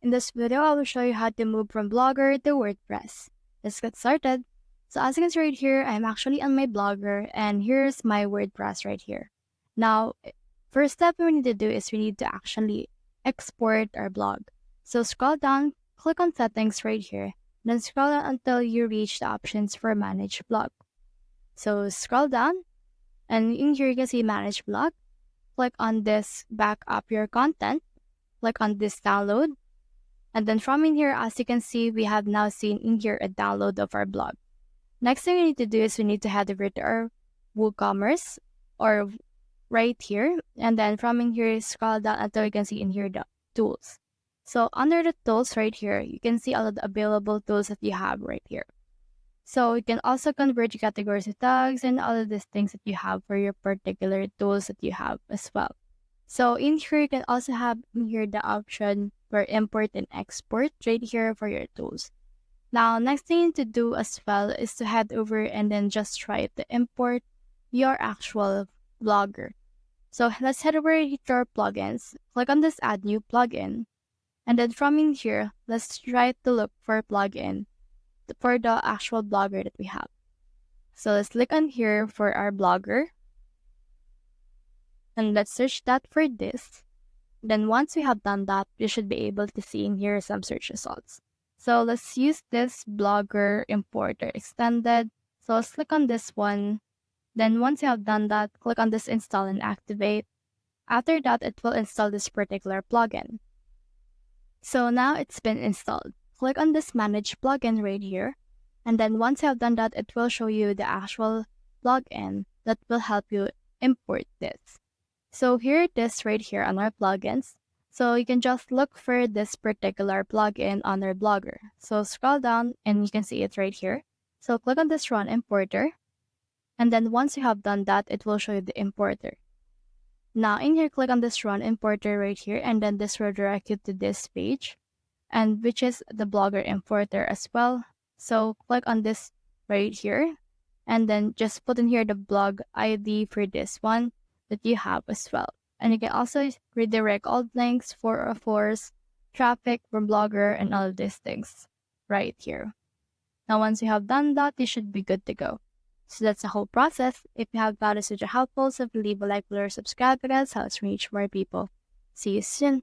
In this video, I will show you how to move from Blogger to WordPress. Let's get started. So as you can see right here, I'm actually on my Blogger and here's my WordPress right here. Now, first step we need to do is we need to actually export our blog. So scroll down, click on settings right here, then scroll down until you reach the options for manage blog. So scroll down and in here you can see manage blog. Click on this back up your content, click on this download. And then from in here, as you can see, we have now seen in here a download of our blog. Next thing we need to do is we need to head over to our WooCommerce or right here. And then from in here, scroll down until you can see in here the tools. So under the tools right here, you can see all of the available tools that you have right here. So you can also convert your categories to tags and all of these things that you have for your particular tools that you have as well. So in here, you can also have in here the option for import and export right here for your tools. Now, next thing you need to do as well is to head over and then just try to import your actual Blogger. So let's head over to our plugins. Click on this add new plugin. And then from in here, let's try to look for a plugin for the actual Blogger that we have. So let's click on here for our Blogger. And let's search that for this. Then once we have done that, we should be able to see in here some search results. So let's use this Blogger importer extended. So let's click on this one. Then once you have done that, click on this install and activate. After that, it will install this particular plugin. So now it's been installed. Click on this manage plugin right here. And then once you have done that, it will show you the actual plugin that will help you import this. So here it is right here on our plugins. So you can just look for this particular plugin on our Blogger. So scroll down and you can see it right here. So click on this run importer. And then once you have done that, it will show you the importer. Now in here, click on this run importer right here. And then this will direct you to this page, and which is the Blogger importer as well. So click on this right here. And then just put in here the blog ID for this one that you have as well. And you can also redirect all links for of course, traffic from Blogger and all of these things right here. Now once you have done that, you should be good to go. So that's the whole process. If you have found this video helpful, so leave a like, or subscribe, because it helps reach more people. See you soon.